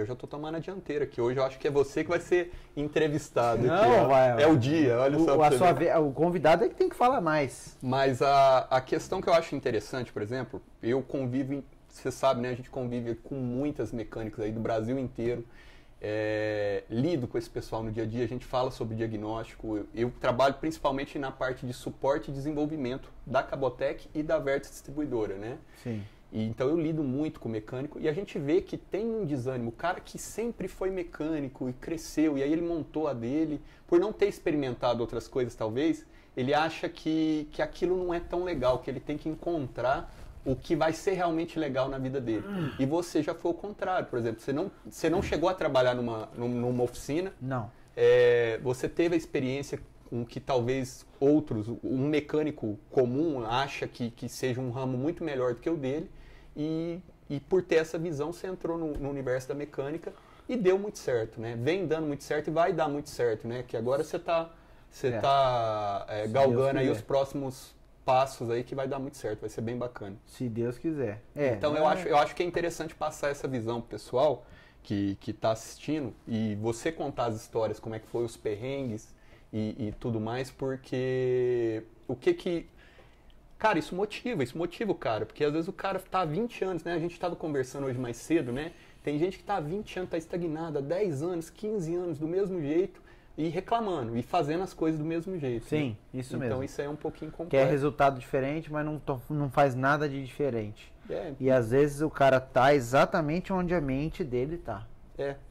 eu já tô tomando a dianteira, que hoje eu acho que é você que vai ser entrevistado. Não, aqui, vai. É o dia, olha só. Pra você ver. O convidado é que tem que falar mais. Mas a questão que eu acho interessante, por exemplo, eu convivo, você sabe, né? A gente convive com muitas mecânicas aí do Brasil inteiro. Lido com esse pessoal no dia a dia, a gente fala sobre diagnóstico. Eu trabalho principalmente na parte de suporte e desenvolvimento da Cabotec e da Vertus Distribuidora, né? Sim. Então eu lido muito com mecânico e a gente vê que tem um desânimo. O cara que sempre foi mecânico e cresceu, e aí ele montou a dele, por não ter experimentado outras coisas talvez, ele acha que aquilo não é tão legal, que ele tem que encontrar o que vai ser realmente legal na vida dele. E você já foi o contrário, por exemplo, você não chegou a trabalhar numa oficina. Não. Você teve a experiência com que talvez outros, um mecânico comum acha que seja um ramo muito melhor do que o dele, e por ter essa visão você entrou no universo da mecânica e deu muito certo, né? Vem dando muito certo e vai dar muito certo, né? Que agora você tá galgando aí os próximos passos aí que vai dar muito certo, vai ser bem bacana. Se Deus quiser. Então eu acho que é interessante passar essa visão pro pessoal que tá assistindo e você contar as histórias, como é que foi os perrengues e tudo mais, porque cara, isso motiva o cara, porque às vezes o cara tá há 20 anos, né? A gente estava conversando hoje mais cedo, né? Tem gente que tá há 20 anos, tá estagnada, há 10 anos, 15 anos, do mesmo jeito, e reclamando, e fazendo as coisas do mesmo jeito. Sim, né? isso mesmo. Então isso aí é um pouquinho complexo. Quer resultado diferente, mas não faz nada de diferente. E às vezes o cara tá exatamente onde a mente dele tá.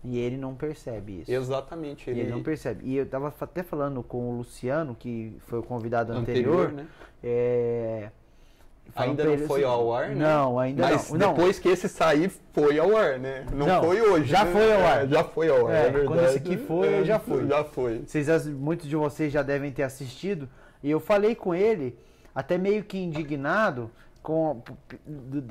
E ele não percebe isso. Exatamente. Ele não percebe. E eu tava até falando com o Luciano, que foi o convidado anterior, né? Ainda não foi ao ar, né? Não, ainda Mas não. depois que esse sair, foi ao ar, né? Não foi hoje. Já né? foi ao ar. Já foi ao ar, é verdade. Quando esse aqui foi, já foi. Já foi. Muitos de vocês já devem ter assistido. E eu falei com ele, até meio que indignado,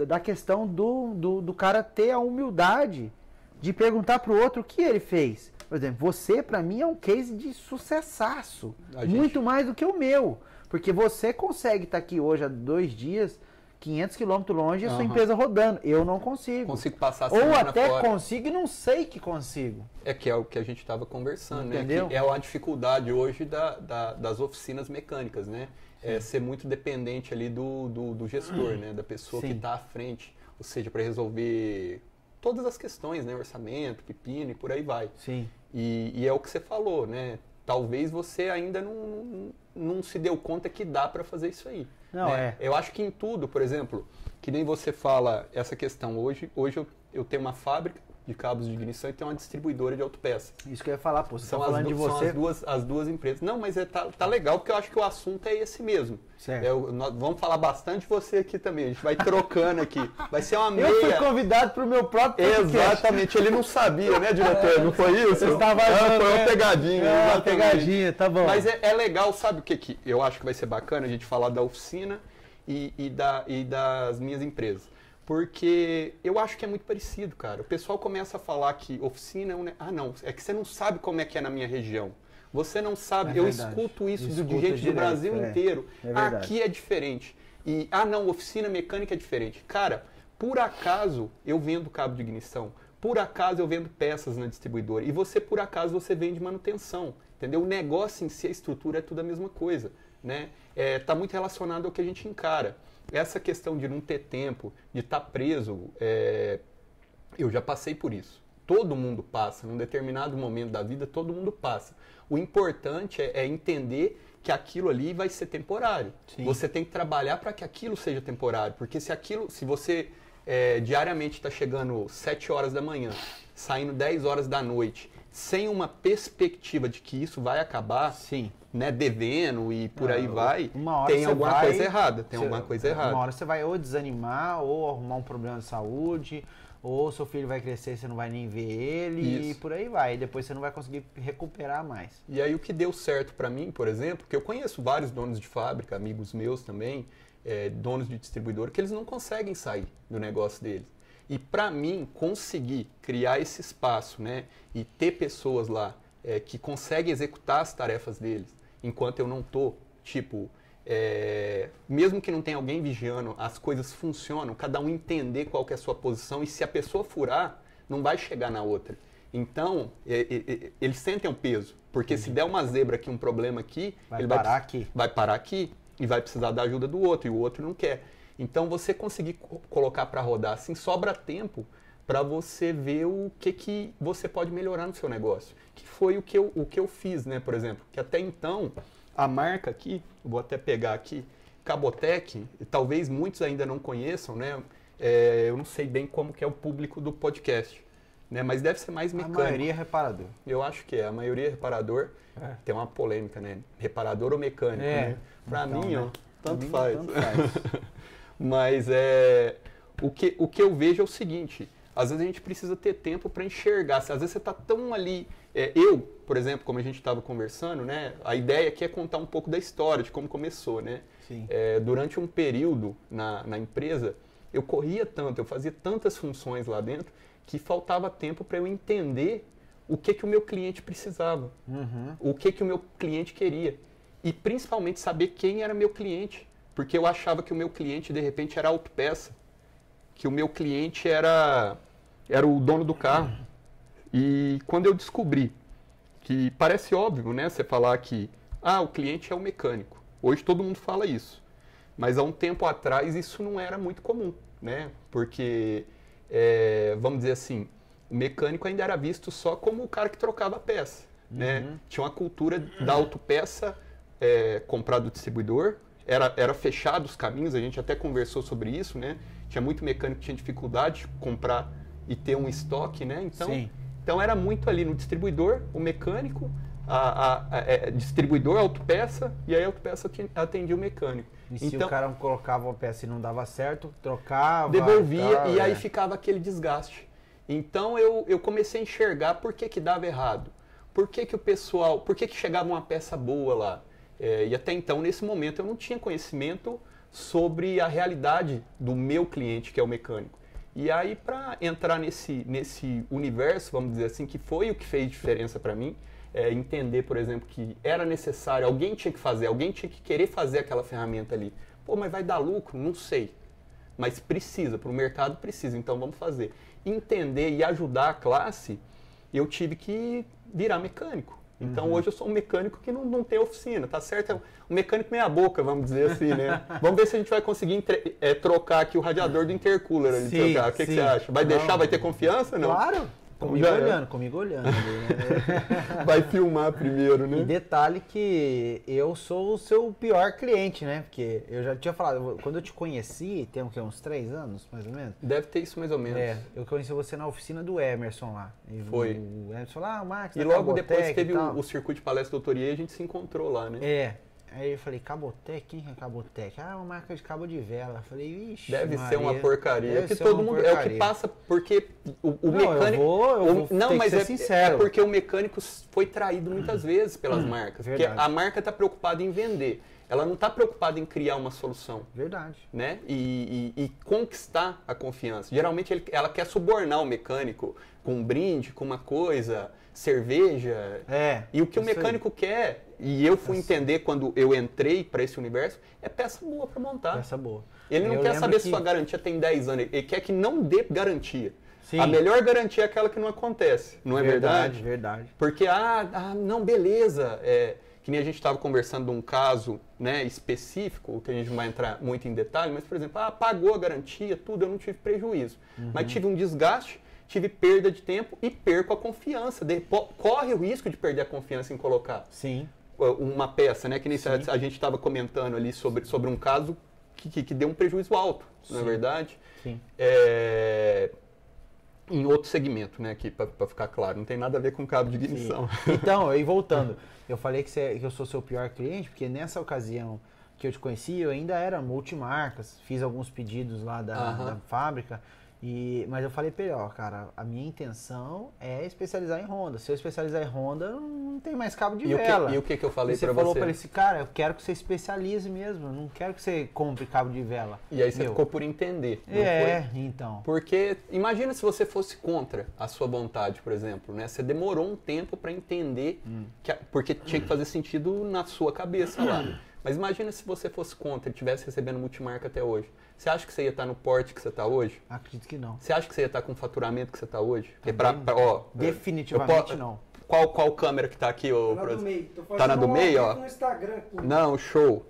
da questão do cara ter a humildade de perguntar pro outro o que ele fez. Por exemplo, você pra mim é um case de sucessaço. Muito mais do que o meu. Porque você consegue estar aqui hoje há 2 dias, 500 km longe, e a sua empresa rodando. Eu não consigo. Consigo passar a Ou semana até fora. Consigo e não sei que consigo. Que é o que a gente estava conversando, entendeu? né? Que é a dificuldade hoje das oficinas mecânicas, né? Ser muito dependente ali do gestor, né? Da pessoa que está à frente. Ou seja, para resolver todas as questões, né? Orçamento, pepino e por aí vai. Sim. E é o que você falou, né? Talvez você ainda não se deu conta que dá para fazer isso aí. Não, né? Eu acho que em tudo, por exemplo, que nem você fala essa questão. Hoje eu tenho uma fábrica de cabos de ignição e tenho uma distribuidora de autopeças. Isso que eu ia falar, pô, você São tá falando de você. São as duas empresas. Não, mas tá legal, porque eu acho que o assunto é esse mesmo. Certo. Vamos falar bastante de você aqui também. A gente vai trocando aqui. Vai ser uma meia... Eu fui convidado pro meu próprio podcast. Exatamente. Ele não sabia, né, diretor? Não foi isso? Você estava foi uma pegadinha. Uma pegadinha, tá bom. Mas é legal, sabe o que eu acho que vai ser bacana? A gente falar da oficina e das minhas empresas. Porque eu acho que é muito parecido, cara. O pessoal começa a falar que oficina é não, é que você não sabe como é que é na minha região. Você não sabe, eu escuto isso de gente do Brasil inteiro. Aqui é diferente. E, não, oficina mecânica é diferente. Cara, por acaso eu vendo cabo de ignição, por acaso eu vendo peças na distribuidora, e você, por acaso, você vende manutenção. Entendeu? O negócio em si, a estrutura é tudo a mesma coisa. Né? Tá muito relacionado ao que a gente encara. Essa questão de não ter tempo, de estar preso, eu já passei por isso. Todo mundo passa, num determinado momento da vida, todo mundo passa. O importante é entender que aquilo ali vai ser temporário. Sim. Você tem que trabalhar para que aquilo seja temporário, porque se você diariamente está chegando 7 horas da manhã, saindo 10 horas da noite, sem uma perspectiva de que isso vai acabar, sim, né, devendo e por aí vai, tem alguma coisa errada. Uma hora você vai ou desanimar, ou arrumar um problema de saúde, ou seu filho vai crescer e você não vai nem ver ele, e por aí vai. E depois você não vai conseguir recuperar mais. E aí o que deu certo para mim, por exemplo, que eu conheço vários donos de fábrica, amigos meus também, donos de distribuidor, que eles não conseguem sair do negócio deles. E para mim, conseguir criar esse espaço, né, e ter pessoas lá que conseguem executar as tarefas deles, enquanto eu não tô, tipo, mesmo que não tenha alguém vigiando, as coisas funcionam, cada um entender qual que é a sua posição, e se a pessoa furar, não vai chegar na outra. Então, eles sentem um peso, porque se der uma zebra aqui, um problema aqui, ele vai parar aqui e vai precisar da ajuda do outro, e o outro não quer. Então, você conseguir colocar para rodar assim, sobra tempo para você ver o que você pode melhorar no seu negócio. Que foi o que eu fiz, né, por exemplo. Que até então, a marca aqui, vou até pegar aqui, Cabotec, talvez muitos ainda não conheçam, né? Eu não sei bem como que é o público do podcast, né? Mas deve ser mais mecânico. A maioria é reparador. Eu acho que a maioria é reparador. Tem uma polêmica, né? Reparador ou mecânico, né? Pra então, mim, né? ó, tanto faz. Tanto faz. Mas o que eu vejo é o seguinte, às vezes a gente precisa ter tempo para enxergar. Às vezes você está tão ali... eu, por exemplo, como a gente estava conversando, né? A ideia aqui é contar um pouco da história, de como começou, né? Sim. Durante um período na empresa, eu corria tanto, eu fazia tantas funções lá dentro, que faltava tempo para eu entender o que o meu cliente precisava, o que o meu cliente queria. E principalmente saber quem era meu cliente. Porque eu achava que o meu cliente, de repente, era autopeça. Que o meu cliente era o dono do carro. E quando eu descobri que parece óbvio, né? Você falar que o cliente é o mecânico. Hoje todo mundo fala isso. Mas há um tempo atrás isso não era muito comum, né? Porque, vamos dizer assim, o mecânico ainda era visto só como o cara que trocava a peça. Né? Tinha uma cultura da autopeça comprar do distribuidor. Era fechado os caminhos, a gente até conversou sobre isso, né? Tinha muito mecânico que tinha dificuldade de comprar e ter um estoque, né? Então era muito ali no distribuidor, o mecânico, distribuidor, autopeça, e aí a autopeça atendia o mecânico. E se o cara colocava uma peça e não dava certo, trocava... Devolvia e aí ficava aquele desgaste. Então eu comecei a enxergar por que dava errado. Por que chegava uma peça boa lá. E até então, nesse momento, eu não tinha conhecimento sobre a realidade do meu cliente, que é o mecânico. E aí, para entrar nesse universo, vamos dizer assim, que foi o que fez diferença para mim, entender, por exemplo, que era necessário, alguém tinha que fazer, alguém tinha que querer fazer aquela ferramenta ali. Pô, mas vai dar lucro? Não sei. Mas precisa, para o mercado precisa, então vamos fazer. Entender e ajudar a classe, eu tive que virar mecânico. Então hoje eu sou um mecânico que não tem oficina, tá certo? É um mecânico meia boca, vamos dizer assim, né? Vamos ver se a gente vai conseguir trocar aqui o radiador do intercooler ali. Sim, trocar. O que você acha? Vai deixar, vai ter confiança? Não? Claro! Comigo olhando. Né? Vai filmar primeiro, né? E detalhe que eu sou o seu pior cliente, né? Porque eu já tinha falado, quando eu te conheci, tem uns 3 anos, mais ou menos? Deve ter isso mais ou menos. Eu conheci você na oficina do Emerson lá. Foi. O Emerson lá, o Max, e logo depois teve o circuito de palestra doutoria e a gente se encontrou lá, né? Aí eu falei, Cabotec? Quem é Cabotec? Uma marca de cabo de vela. Eu falei, ixi, deve Maria, ser uma porcaria. Deve que todo mundo porcaria. é o que passa, porque o mecânico. Eu vou mas ser sincero. É porque o mecânico foi traído muitas vezes pelas marcas. Verdade. Porque a marca está preocupada em vender. Ela não está preocupada em criar uma solução. Verdade. Né? E conquistar a confiança. Geralmente ela quer subornar o mecânico com um brinde, com uma coisa, cerveja. E o que o mecânico quer, e eu fui entender quando eu entrei para esse universo, é peça boa para montar. Peça boa. Ele não quer saber se sua garantia tem 10 anos, ele quer que não dê garantia. Sim. A melhor garantia é aquela que não acontece, não é verdade? Verdade. Porque, não, beleza, que nem a gente estava conversando de um caso, né, específico, que a gente não vai entrar muito em detalhe, mas, por exemplo, pagou a garantia, tudo, eu não tive prejuízo. Mas tive um desgaste, tive perda de tempo e perco a confiança. Corre o risco de perder a confiança em colocar uma peça, né? Que nem a gente estava comentando ali sobre um caso que deu um prejuízo alto, não é verdade? Sim. Em outro segmento, né? Aqui, para ficar claro, não tem nada a ver com cabo de ignição. Então, e voltando, eu falei que eu sou seu pior cliente, porque nessa ocasião que eu te conheci, eu ainda era multimarcas, fiz alguns pedidos lá da fábrica, mas eu falei pra ele, cara, a minha intenção é especializar em Honda. Se eu especializar em Honda, não tem mais cabo de vela. E o que eu falei pra você? Você falou pra ele assim, cara, eu quero que você especialize mesmo, eu não quero que você compre cabo de vela. E aí você ficou por entender, não foi? Então. Porque imagina se você fosse contra a sua vontade, por exemplo, né? Você demorou um tempo pra entender, porque tinha que fazer sentido na sua cabeça lá. Mas imagina se você fosse contra e estivesse recebendo multimarca até hoje. Você acha que você ia estar no porte que você está hoje? Acredito que não. Você acha que você ia estar com o faturamento que você está hoje? Definitivamente não. Qual câmera que tá aqui? Tá na do meio. Tá na do meio, ó? No Instagram, não, show.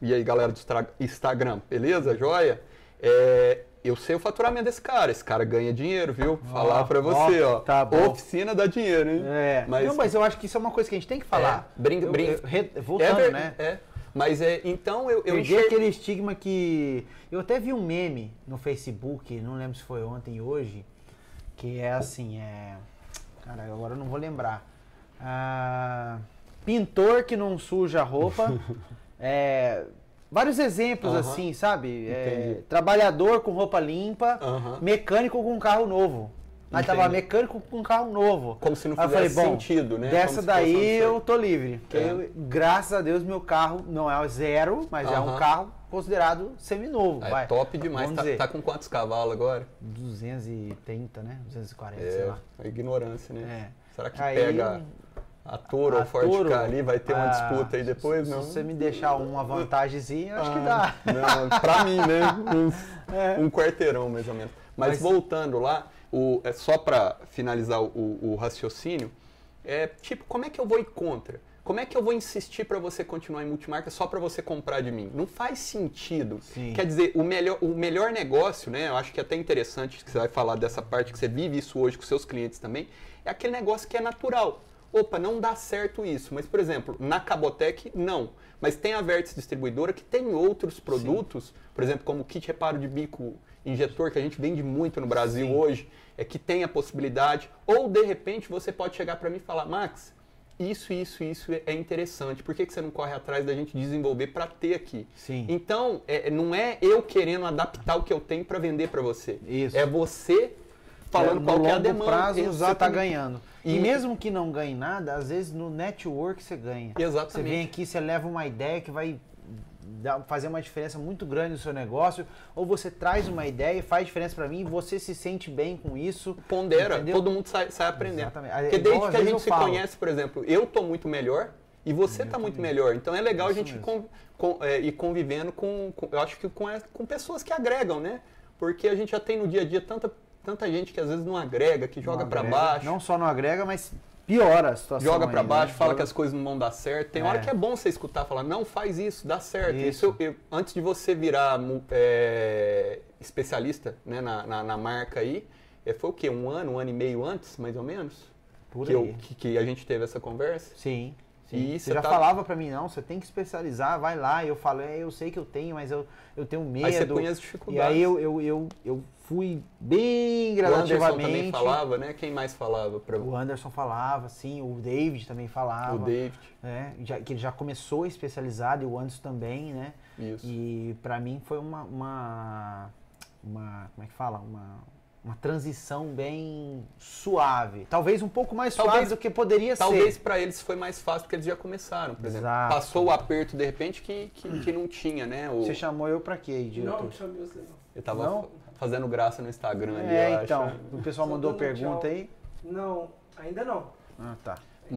E aí, galera do Instagram, beleza? Joia? Eu sei o faturamento desse cara. Esse cara ganha dinheiro, viu? Falar pra você, ó. Tá bom. Oficina dá dinheiro, hein? Mas eu acho que isso é uma coisa que a gente tem que falar. Voltando, né? Mas então eu perdi aquele estigma que... Eu até vi um meme no Facebook, não lembro se foi ontem ou hoje, que é assim, cara, agora eu não vou lembrar. Pintor que não suja a roupa. Vários exemplos assim, sabe? Trabalhador com roupa limpa, mecânico com carro novo. Aí tava mecânico com carro novo. Como se não fizesse sentido, né? Dessa daí eu tô livre. Porque graças a Deus meu carro não é zero, mas é um carro considerado seminovo. É top demais. Tá com quantos cavalos agora? 230, né? 240, sei lá. A ignorância, né? Será que pega a Toro ou Ford Ka ali? Vai ter uma disputa aí depois? Não? Se você me deixar uma vantagemzinha, acho que dá. Não, pra mim, né? Um quarteirão, mais ou menos. Mas voltando lá, só para finalizar o raciocínio, tipo, como é que eu vou ir contra? Como é que eu vou insistir para você continuar em multimarca só para você comprar de mim? Não faz sentido. Sim. Quer dizer, o melhor negócio, né? Eu acho que é até interessante que você vai falar dessa parte, que você vive isso hoje com seus clientes também, é aquele negócio que é natural. Opa, não dá certo isso. Mas, por exemplo, na Cabotec, não. Mas tem a Vértice Distribuidora que tem outros produtos, por exemplo, como o kit reparo de bico injetor, que a gente vende muito no Brasil hoje, que tem a possibilidade. Ou, de repente, você pode chegar para mim e falar, Max, isso é interessante. Por que você não corre atrás da gente desenvolver para ter aqui? Sim. Então, não é eu querendo adaptar o que eu tenho para vender para você. Isso. É você falando qual que é a demanda. No prazo, você está ganhando. E mesmo que não ganhe nada, às vezes no network você ganha. Exatamente. Você vem aqui, você leva uma ideia que vai fazer uma diferença muito grande no seu negócio, ou você traz uma ideia e faz diferença para mim e você se sente bem com isso. Pondera, entendeu? todo mundo sai aprendendo. Exatamente. Porque desde que a gente se conhece, por exemplo, eu tô muito melhor e você tá muito melhor. Então é legal a gente ir convivendo eu acho que com pessoas que agregam, né? Porque a gente já tem no dia a dia tanta gente que às vezes não agrega, que joga para baixo. Não só não agrega, mas piora a situação. Joga para baixo, fala que as coisas não vão dar certo. Tem hora que é bom você escutar, falar, não, faz isso, dá certo. Isso antes de você virar especialista, né, na marca aí, foi o quê? Um ano e meio antes, mais ou menos? Por aí. Que a gente teve essa conversa? Sim. E você já falava pra mim, não, você tem que especializar, vai lá. E eu falo, eu sei que eu tenho, mas eu tenho medo. Aí você põe as dificuldades. E aí eu fui bem gradativamente. O Anderson também falava, né? Quem mais falava pra você? O Anderson falava, sim. O David também falava. O David. Que ele já começou especializado e o Anderson também, né? Isso. E pra mim foi uma como é que fala? Uma transição bem suave. Talvez um pouco mais suave do que poderia ser. Talvez para eles foi mais fácil porque eles já começaram, por exemplo. Passou o aperto, de repente, que não tinha, né? Você chamou eu pra quê, diretor? Não chamei você não. Eu tava fazendo graça no Instagram ali, eu então. acho. O pessoal mandou pergunta aí? Não, ainda não. Ah, tá.